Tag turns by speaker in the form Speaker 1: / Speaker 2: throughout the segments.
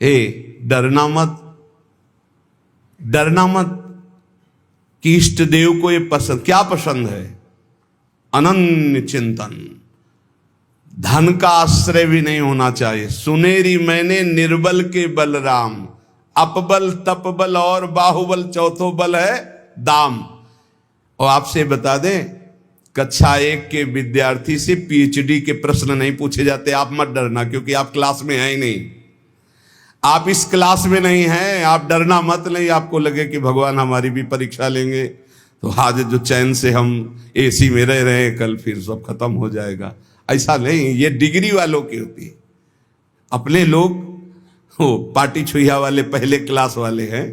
Speaker 1: हे डरना मत, डरना मत कि इष्ट देव को ये पसंद, क्या पसंद है? अनन्य चिंतन। धन का आश्रय भी नहीं होना चाहिए। सुनेरी मैंने निर्बल के बलराम, अपबल तपबल और बाहुबल, चौथो बल है दाम। और आपसे बता दें, कक्षा 1 के विद्यार्थी से पीएचडी के प्रश्न नहीं पूछे जाते। आप मत डरना, क्योंकि आप क्लास में हैं ही नहीं, आप इस क्लास में नहीं हैं। आप डरना मत। नहीं आपको लगे कि भगवान हमारी भी परीक्षा लेंगे तो आज जो चैन से हम एसी में रह रहे हैं, कल फिर सब खत्म हो जाएगा, ऐसा नहीं। ये डिग्री वालों की होती है। अपने लोग वो पार्टी छुइया वाले पहले क्लास वाले हैं,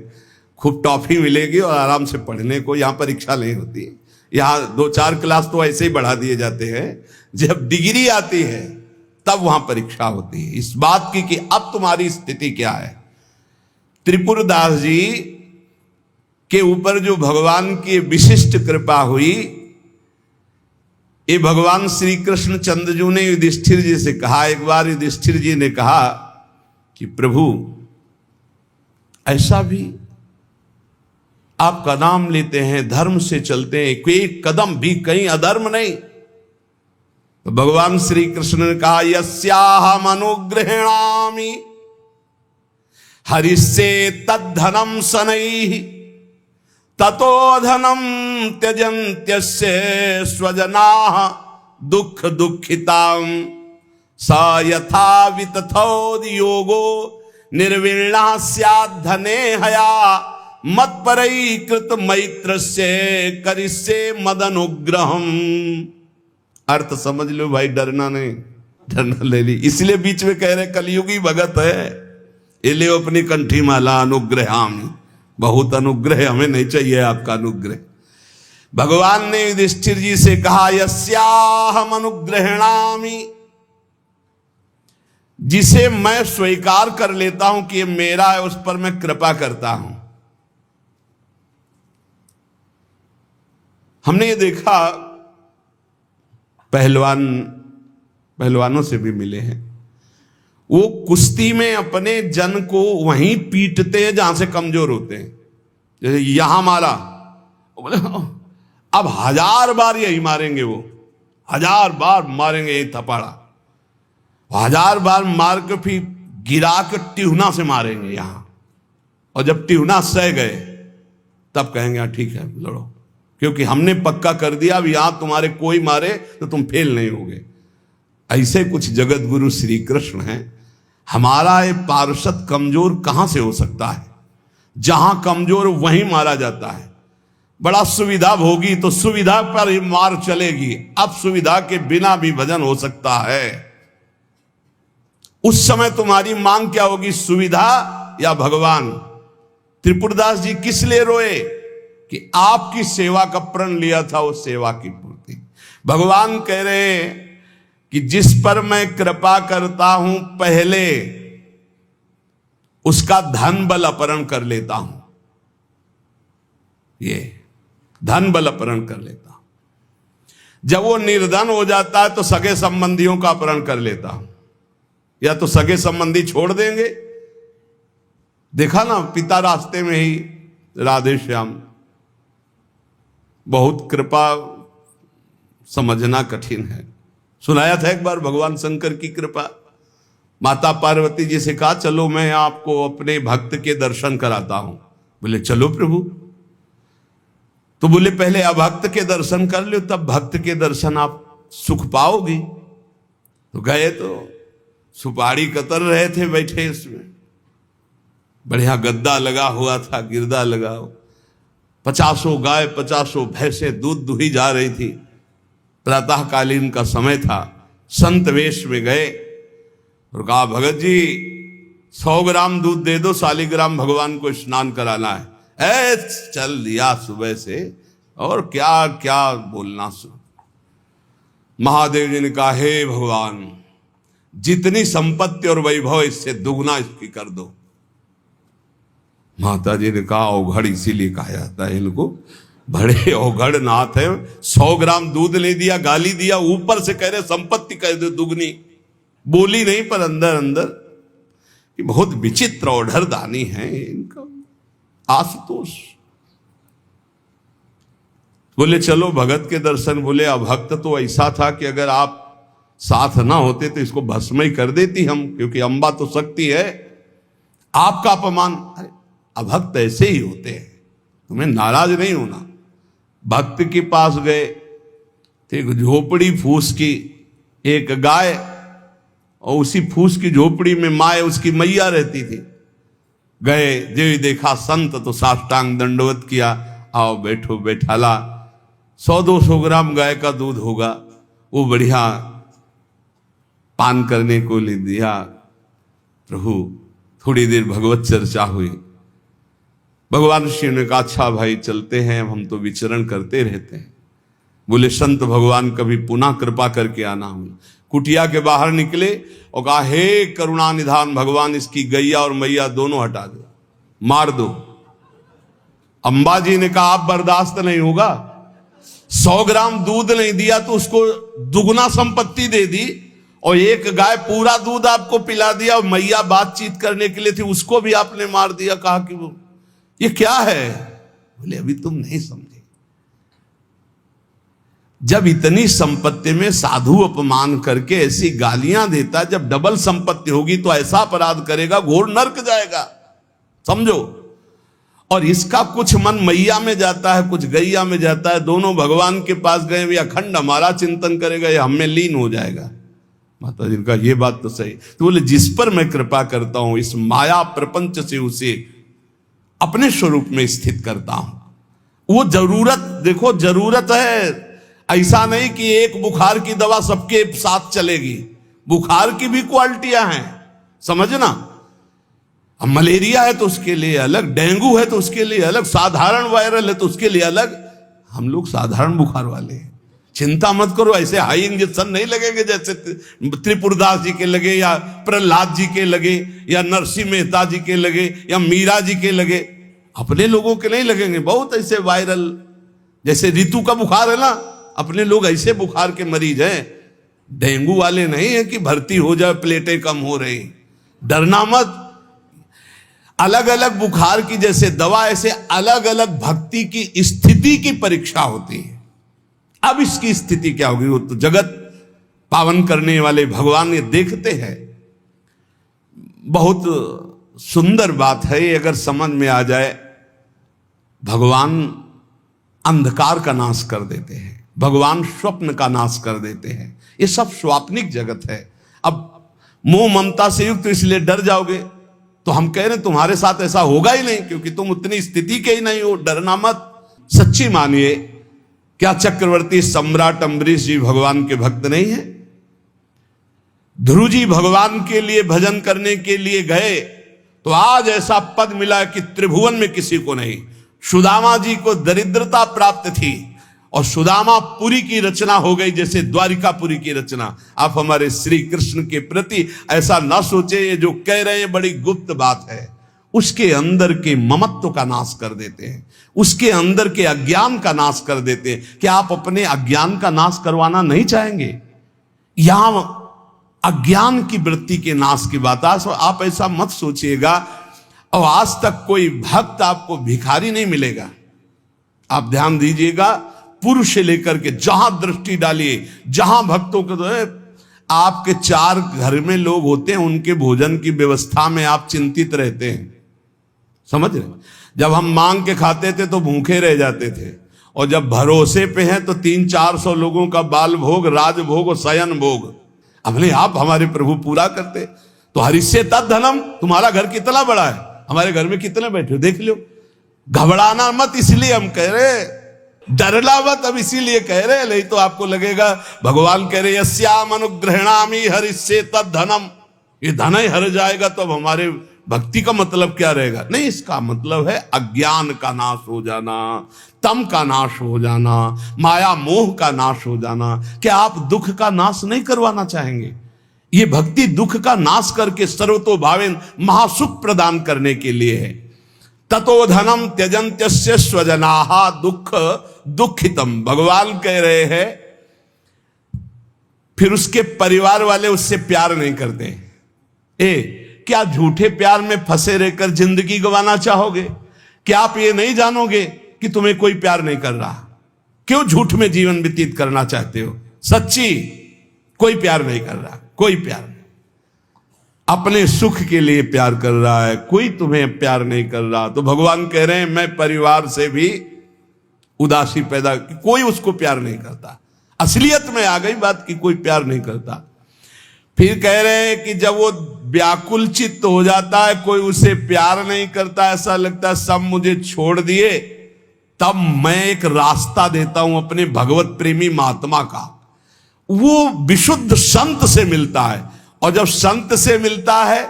Speaker 1: खूब टॉफी मिलेगी और आराम से पढ़ने को। यहाँ परीक्षा नहीं होती है। यहाँ 2-4 क्लास तो ऐसे ही बढ़ा दिए जाते हैं। जब डिग्री आती है तब वहां परीक्षा होती है, इस बात की कि अब तुम्हारी स्थिति क्या है। त्रिपुरदास जी के ऊपर जो भगवान की विशिष्ट कृपा हुई, ये भगवान श्री कृष्ण चंद्रजू ने युधिष्ठिर जी से कहा। एक बार युधिष्ठिर जी ने कहा कि प्रभु, ऐसा भी आपका नाम लेते हैं, धर्म से चलते हैं, कोई कदम भी कहीं अधर्म नहीं। तो भगवान श्री कृष्ण ने कहा, यस्याहम अनुग्रहेणामि हरिस्से तद्धनम शनैः ततो धनम त्यजन्त्यस्य स्वजनाः दुख दुखिताम स यथा वितथोद्योगो निर्विण्णा स्यात् धने हया मत परई कृत मैत्र से करिष्ये मदनुग्रहम। अर्थ समझ लो भाई, डरना नहीं, डरना ले ली। इसलिए बीच में कह रहे कलयुगी भगत है, ये ले अपनी कंठी माला अनुग्रहामि। बहुत अनुग्रह, हमें नहीं चाहिए आपका अनुग्रह। भगवान ने युधिष्ठिर जी से कहा, यस्याहम अनुग्रहेणामि, जिसे मैं स्वीकार कर लेता हूं कि ये मेरा है, उस पर मैं कृपा करता हूं। हमने ये देखा, पहलवानों से भी मिले हैं, वो कुश्ती में अपने जन को वहीं पीटते हैं जहां से कमजोर होते हैं। जैसे यहां मारा, बोले अब 1000 बार यही मारेंगे, वो 1000 बार मारेंगे यही थपाड़ा, 1000 बार मार के फिर गिरा के टिहुना से मारेंगे यहां। और जब टिहुना सह गए तब कहेंगे हाँ ठीक है लड़ो, क्योंकि हमने पक्का कर दिया अब यहां तुम्हारे कोई मारे तो तुम फेल नहीं होगे। ऐसे कुछ जगत गुरु श्री कृष्ण हैं। हमारा ये पार्षद कमजोर कहां से हो सकता है? जहां कमजोर वहीं मारा जाता है। बड़ा सुविधा भोगी तो सुविधा पर ही मार चलेगी, अब सुविधा के बिना भी भजन हो सकता है। उस समय तुम्हारी मांग क्या होगी, सुविधा या भगवान? त्रिपुरदास जी किस लिए रोए? कि आपकी सेवा का प्रण लिया था, वो सेवा की पूर्ति। भगवान कह रहे कि जिस पर मैं कृपा करता हूं पहले उसका धन बल अपहरण कर लेता हूं। ये धन बल अपहरण कर लेता हूं। जब वो निर्धन हो जाता है तो सगे संबंधियों का अपहरण कर लेता हूं, या तो सगे संबंधी छोड़ देंगे। देखा ना, पिता रास्ते में ही राधे श्याम। बहुत कृपा समझना कठिन है। सुनाया था एक बार भगवान शंकर की कृपा। माता पार्वती जी से कहा चलो मैं आपको अपने भक्त के दर्शन कराता हूं। बोले चलो प्रभु। तो बोले पहले अभक्त के दर्शन कर लो, तब भक्त के दर्शन आप सुख पाओगी। तो गए तो सुपारी कतर रहे थे बैठे, इसमें बढ़िया गद्दा लगा हुआ था, गिरदा लगा हुआ, 50 गाय 50 भैंसे दूध दुही जा रही थी। प्रातःकालीन का समय था। संत वेश में गए और कहा भगत जी 100 ग्राम दूध दे दो, शालिग्राम भगवान को स्नान कराना है। चल दिया सुबह से, और क्या क्या बोलना। महादेव जी ने कहा हे भगवान, जितनी संपत्ति और वैभव इससे दुगना इसकी कर दो। माता जी ने कहा औघड़ इसीलिए कहा जाता है इनको, बड़े औघड़ नाथ है। 100 ग्राम दूध ले दिया, गाली दिया, ऊपर से कह रहे संपत्ति कह दो दुगनी। बोली नहीं पर अंदर अंदर कि बहुत विचित्र ऑर्डर दानी है इनका। आशुतोष बोले चलो भगत के दर्शन। बोले अभक्त तो ऐसा था कि अगर आप साथ ना होते तो इसको भस्म ही कर देती हम, क्योंकि अंबा तो शक्ति है। आपका अपमान। अरे अभक्त ऐसे ही होते हैं, तुम्हें नाराज नहीं होना। भक्त के पास गए, एक झोपड़ी फूस की, एक गाय, और उसी फूस की झोपड़ी में माए उसकी मैया रहती थी। गए, जो देखा संत तो साष्टांग दंडवत किया, आओ बैठो। बैठाला, 100-200 ग्राम गाय का दूध होगा, वो बढ़िया पान करने को ले दिया। प्रभु थोड़ी देर भगवत चर्चा हुई। भगवान शिव ने कहा अच्छा भाई चलते हैं, हम तो विचरण करते रहते हैं। बोले संत भगवान कभी पुनः कृपा करके आना। हम कुटिया के बाहर निकले और कहा हे करुणा निधान भगवान, इसकी गैया और मैया दोनों हटा दो, मार दो। अंबाजी ने कहा आप बर्दाश्त नहीं होगा। 100 ग्राम दूध नहीं दिया तो उसको दुगुना संपत्ति दे दी, और एक गाय पूरा दूध आपको पिला दिया, और मैया बातचीत करने के लिए थी उसको भी आपने मार दिया। कहा कि वो ये क्या है? बोले अभी तुम नहीं समझे। जब इतनी संपत्ति में साधु अपमान करके ऐसी गालियां देता, जब डबल संपत्ति होगी तो ऐसा अपराध करेगा, घोर नरक जाएगा, समझो। और इसका कुछ मन मैया में जाता है, कुछ गैया में जाता है। दोनों भगवान के पास गए, वे अखंड हमारा चिंतन करेगा, ये हमें लीन हो जाएगा। माता जी का ये बात तो सही। तो बोले जिस पर मैं कृपा करता हूं, इस माया प्रपंच से उसे अपने स्वरूप में स्थित करता हूं। वो जरूरत, देखो जरूरत है, ऐसा नहीं कि एक बुखार की दवा सबके साथ चलेगी। बुखार की भी क्वालिटियां हैं, समझना। अब मलेरिया है तो उसके लिए अलग, डेंगू है तो उसके लिए अलग, साधारण वायरल है तो उसके लिए अलग। हम लोग साधारण बुखार वाले हैं, चिंता मत करो। ऐसे हाई इंजेक्शन नहीं लगेंगे जैसे त्रिपुरदास जी के लगे, या प्रहलाद जी के लगे, या नरसिंह मेहता जी के लगे, या मीरा जी के लगे। अपने लोगों के नहीं लगेंगे। बहुत ऐसे वायरल, जैसे ऋतु का बुखार है ना, अपने लोग ऐसे बुखार के मरीज हैं। डेंगू वाले नहीं है कि भर्ती हो जाए, प्लेटें कम हो रही। डरना मत। अलग अलग बुखार की जैसे दवा, ऐसे अलग अलग भक्ति की स्थिति की परीक्षा होती है। अब इसकी स्थिति क्या होगी, वो तो जगत पावन करने वाले भगवान ये देखते हैं। बहुत सुंदर बात है ये, अगर समझ में आ जाए। भगवान अंधकार का नाश कर देते हैं, भगवान स्वप्न का नाश कर देते हैं। ये सब स्वाप्निक जगत है। अब मोह ममता से युक्त इसलिए डर जाओगे, तो हम कह रहे हैं तुम्हारे साथ ऐसा होगा ही नहीं, क्योंकि तुम उतनी स्थिति के ही नहीं हो। डरना मत, सच्ची मानिए। क्या चक्रवर्ती सम्राट अम्बरीश जी भगवान के भक्त नहीं है? ध्रुव जी भगवान के लिए भजन करने के लिए गए तो आज ऐसा पद मिला कि त्रिभुवन में किसी को नहीं। सुदामा जी को दरिद्रता प्राप्त थी, और सुदामापुरी की रचना हो गई जैसे द्वारिकापुरी की रचना। आप हमारे श्री कृष्ण के प्रति ऐसा ना सोचे, ये जो कह रहे हैं बड़ी गुप्त बात है। उसके अंदर के ममत्व का नाश कर देते हैं, उसके अंदर के अज्ञान का नाश कर देते हैं। क्या आप अपने अज्ञान का नाश करवाना नहीं चाहेंगे? यहां अज्ञान की वृत्ति के नाश की बात। आप ऐसा मत सोचिएगा। और आज तक कोई भक्त आपको भिखारी नहीं मिलेगा। आप ध्यान दीजिएगा, पुरुष से लेकर के जहां दृष्टि डालिए, जहां भक्तों को, आपके 4 घर में लोग होते हैं, उनके भोजन की व्यवस्था में आप चिंतित रहते हैं, समझ रहे? जब हम मांग के खाते थे तो भूखे रह जाते थे, और जब भरोसे पे हैं तो 300-400 लोगों का बाल भोग, राज भोग और शयन भोग अपने आप हमारे प्रभु पूरा करते। तो हरिष्य तद धनम। तुम्हारा घर कितना बड़ा है, हमारे घर में कितने बैठे हो देख लो। घबराना मत, इसलिए हम कह रहे, डरना मत अब इसीलिए कह रहे। नहीं तो आपको लगेगा भगवान कह रहे यस्याम अनुग्रहणामि हरिष्ये तद धनम, ये धन ही हर जाएगा तो अब हमारे भक्ति का मतलब क्या रहेगा? नहीं, इसका मतलब है अज्ञान का नाश हो जाना, तम का नाश हो जाना, माया मोह का नाश हो जाना। क्या आप दुख का नाश नहीं करवाना चाहेंगे? ये भक्ति दुख का नाश करके सर्वतो भावेन महासुख प्रदान करने के लिए है। ततो धनम त्यजन्त्यस्य स्वजनाहा दुख दुखितम, भगवान कह रहे हैं। फिर उसके परिवार वाले उससे प्यार नहीं करते। क्या झूठे प्यार में फंसे रहकर जिंदगी गंवाना चाहोगे? क्या आप ये नहीं जानोगे कि तुम्हें कोई प्यार नहीं कर रहा? क्यों झूठ में जीवन व्यतीत करना चाहते हो? सच्ची कोई प्यार नहीं कर रहा, कोई प्यार नहीं। अपने सुख के लिए प्यार कर रहा है, कोई तुम्हें प्यार नहीं कर रहा। तो भगवान कह रहे हैं मैं परिवार से भी उदासी पैदा, कोई उसको प्यार नहीं करता। असलियत में आ गई बात कि कोई प्यार नहीं करता। फिर कह रहे हैं कि जब वो व्याकुल चित्त हो जाता है, कोई उसे प्यार नहीं करता, ऐसा लगता है सब मुझे छोड़ दिए, तब मैं एक रास्ता देता हूं अपने भगवत प्रेमी महात्मा का। वो विशुद्ध संत से मिलता है, और जब संत से मिलता है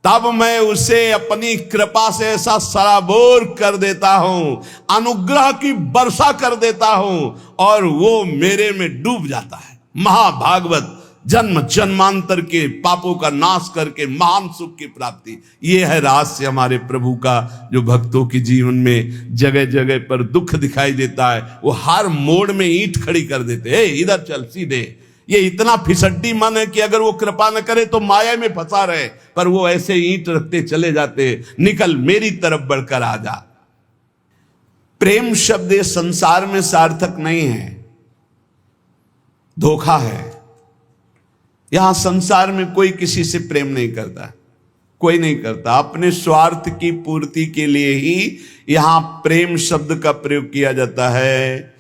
Speaker 1: तब मैं उसे अपनी कृपा से ऐसा सराबोर कर देता हूं, अनुग्रह की वर्षा कर देता हूं, और वो मेरे में डूब जाता है। महाभागवत जन्म जन्मांतर के पापों का नाश करके महान सुख की प्राप्ति, ये है रहस्य हमारे प्रभु का, जो भक्तों के जीवन में जगह जगह पर दुख दिखाई देता है। वो हर मोड़ में ईंट खड़ी कर देते हैं, इधर चल सीधे। ये इतना फिसड्डी मन है कि अगर वो कृपा न करे तो माया में फंसा रहे, पर वो ऐसे ईंट रखते चले जाते, निकल मेरी तरफ बढ़कर आ जा। प्रेम शब्द ये संसार में सार्थक नहीं है, धोखा है। यहां संसार में कोई किसी से प्रेम नहीं करता, कोई नहीं करता। अपने स्वार्थ की पूर्ति के लिए ही यहां प्रेम शब्द का प्रयोग किया जाता है।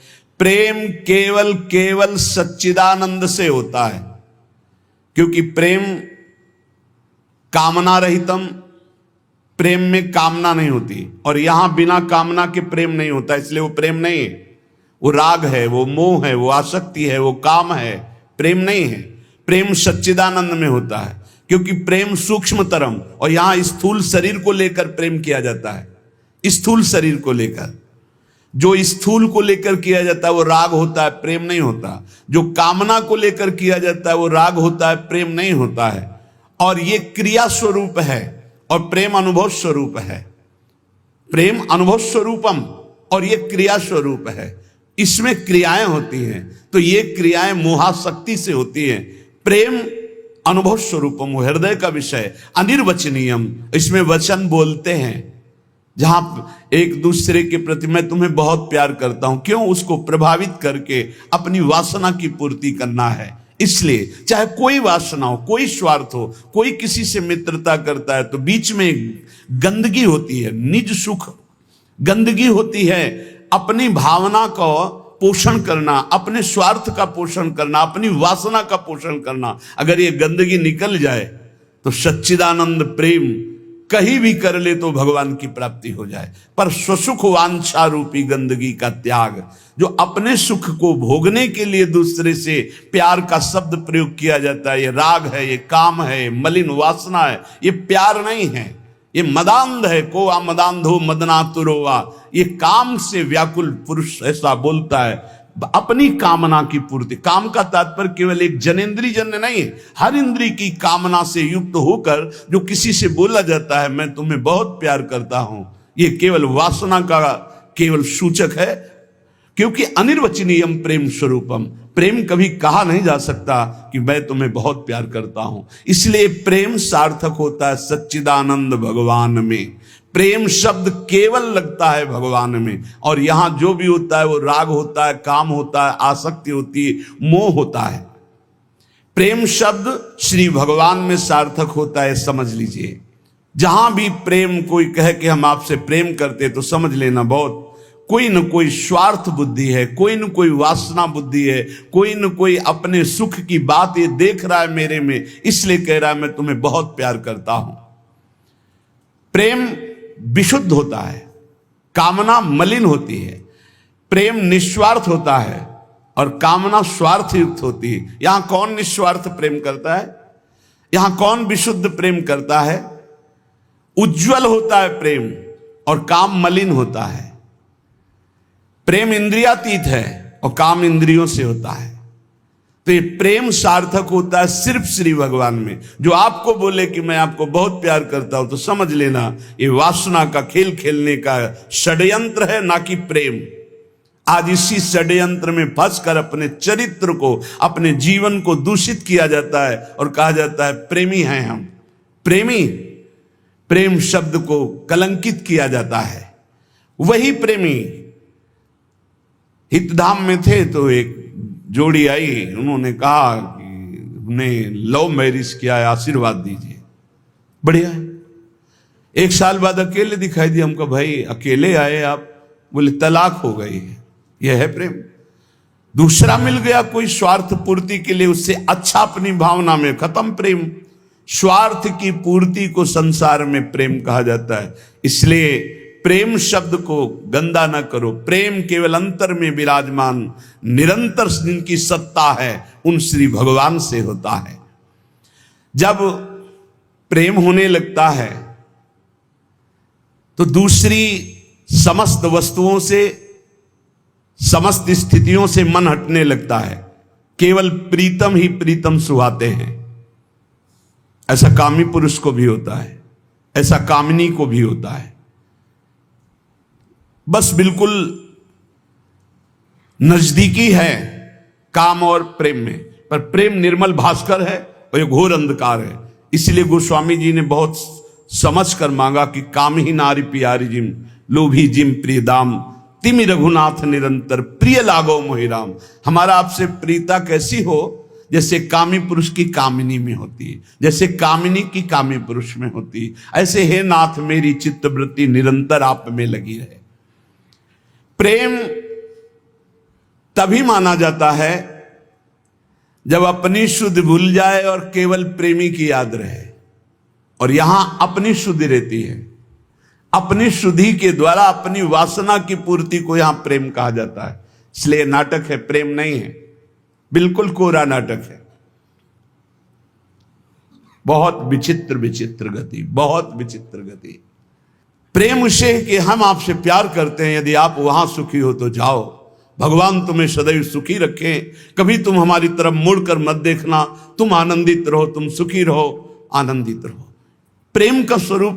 Speaker 1: प्रेम केवल केवल सच्चिदानंद से होता है, क्योंकि प्रेम कामना रहितम, प्रेम में कामना नहीं होती, और यहां बिना कामना के प्रेम नहीं होता, इसलिए वो प्रेम नहीं है। वो राग है, वो मोह है, वो आसक्ति है, वो काम है, प्रेम नहीं है। प्रेम सच्चिदानंद में होता है, क्योंकि प्रेम सूक्ष्मतरम, और यहां स्थूल शरीर को लेकर प्रेम किया जाता है। स्थूल शरीर को लेकर, जो स्थूल को लेकर किया जाता है वो राग होता है, प्रेम नहीं होता। जो कामना को लेकर किया जाता है वो राग होता है, प्रेम नहीं होता है। और ये क्रिया स्वरूप है, और प्रेम अनुभव स्वरूप है। प्रेम अनुभव स्वरूपम, और ये क्रिया स्वरूप है। इसमें क्रियाएं होती हैं, तो ये क्रियाएं मोहाशक्ति से होती हैं। प्रेम अनुभव स्वरूपम, हृदय का विषय, अनिर्वचनीयम, इसमें वचन बोलते हैं। जहां एक दूसरे के प्रति मैं तुम्हें बहुत प्यार करता हूं, क्यों? उसको प्रभावित करके अपनी वासना की पूर्ति करना है। इसलिए चाहे कोई वासना हो, कोई स्वार्थ हो, कोई किसी से मित्रता करता है तो बीच में गंदगी होती है, निज सुख गंदगी होती है। अपनी भावना को पोषण करना, अपने स्वार्थ का पोषण करना, अपनी वासना का पोषण करना, अगर ये गंदगी निकल जाए तो सच्चिदानंद प्रेम कहीं भी कर ले तो भगवान की प्राप्ति हो जाए। पर स्वसुख वांछा रूपी गंदगी का त्याग, जो अपने सुख को भोगने के लिए दूसरे से प्यार का शब्द प्रयोग किया जाता है, ये राग है, ये काम है, मलिन वासना है, ये प्यार नहीं है, ये मदांध है। को आ मदांधो मदनातुरोवा, ये काम से व्याकुल पुरुष ऐसा बोलता है। अपनी कामना की पूर्ति, काम का तात्पर्य केवल एक जनेन्द्रीय जन्य नहीं है, हर इंद्रिय की कामना से युक्त होकर जो किसी से बोला जाता है मैं तुम्हें बहुत प्यार करता हूं, ये केवल वासना का केवल सूचक है। क्योंकि अनिर्वचनीयम प्रेम स्वरूपम, प्रेम कभी कहा नहीं जा सकता कि मैं तुम्हें बहुत प्यार करता हूं। इसलिए प्रेम सार्थक होता है सच्चिदानंद भगवान में। प्रेम शब्द केवल लगता है भगवान में, और यहां जो भी होता है वो राग होता है, काम होता है, आसक्ति होती है, मोह होता है। प्रेम शब्द श्री भगवान में सार्थक होता है, समझ लीजिए। जहां भी प्रेम कोई कहे कि हम आपसे प्रेम करते, तो समझ लेना बहुत कोई न कोई स्वार्थ बुद्धि है, कोई न कोई वासना बुद्धि है, कोई न कोई अपने सुख की बात ये देख रहा है मेरे में, इसलिए कह रहा है मैं तुम्हें बहुत प्यार करता हूं। प्रेम विशुद्ध होता है, कामना मलिन होती है। प्रेम निस्वार्थ होता है और कामना स्वार्थ युक्त होती है। यहां कौन निस्वार्थ प्रेम करता है? यहां कौन विशुद्ध प्रेम करता है? उज्जवल होता है प्रेम, और काम मलिन होता है। प्रेम इंद्रियातीत है और काम इंद्रियों से होता है। तो ये प्रेम सार्थक होता है सिर्फ श्री भगवान में। जो आपको बोले कि मैं आपको बहुत प्यार करता हूं, तो समझ लेना ये वासना का खेल खेलने का षड्यंत्र है, ना कि प्रेम। आज इसी षड्यंत्र में फंसकर अपने चरित्र को, अपने जीवन को दूषित किया जाता है और कहा जाता है प्रेमी हैं हम। प्रेमी, प्रेम शब्द को कलंकित किया जाता है। वही प्रेमी हितधाम में थे तो एक जोड़ी आई, उन्होंने कहा कि हमने लव मैरिज किया है, आशीर्वाद दीजिए। बढ़िया है। 1 साल बाद अकेले दिखाई दिया हमको, भाई अकेले आए आप? बोले तलाक हो गई है। यह है प्रेम। दूसरा मिल गया कोई स्वार्थ पूर्ति के लिए, उससे अच्छा अपनी भावना में, खत्म प्रेम। स्वार्थ की पूर्ति को संसार में प्रेम कहा जाता है। इसलिए प्रेम शब्द को गंदा ना करो। प्रेम केवल अंतर में विराजमान निरंतर जिनकी सत्ता है उन श्री भगवान से होता है। जब प्रेम होने लगता है तो दूसरी समस्त वस्तुओं से, समस्त स्थितियों से मन हटने लगता है। केवल प्रीतम ही प्रीतम सुहाते हैं। ऐसा कामी पुरुष को भी होता है, ऐसा कामिनी को भी होता है। बस बिल्कुल नजदीकी है काम और प्रेम में, पर प्रेम निर्मल भास्कर है और ये घोर अंधकार है। इसलिए गोस्वामी जी ने बहुत समझ कर मांगा कि काम ही नारी प्यारी जिम, लोभी जिम प्रिय दाम, तिमि रघुनाथ निरंतर प्रिय लागो मोहिराम। हमारा आपसे प्रीता कैसी हो? जैसे कामी पुरुष की कामिनी में होती है, जैसे कामिनी की कामी पुरुष में होती है, ऐसे हे नाथ मेरी चित्तवृत्ति निरंतर आप में लगी रहे। प्रेम तभी माना जाता है जब अपनी शुद्ध भूल जाए और केवल प्रेमी की याद रहे। और यहां अपनी शुद्धि रहती है। अपनी शुद्धि के द्वारा अपनी वासना की पूर्ति को यहां प्रेम कहा जाता है। इसलिए नाटक है, प्रेम नहीं है। बिल्कुल कोरा नाटक है। बहुत विचित्र विचित्र गति, बहुत विचित्र गति। प्रेम उसे कि हम आपसे प्यार करते हैं, यदि आप वहां सुखी हो तो जाओ, भगवान तुम्हें सदैव सुखी रखें, कभी तुम हमारी तरफ मुड़कर मत देखना, तुम आनंदित रहो, तुम सुखी रहो, आनंदित रहो। प्रेम का स्वरूप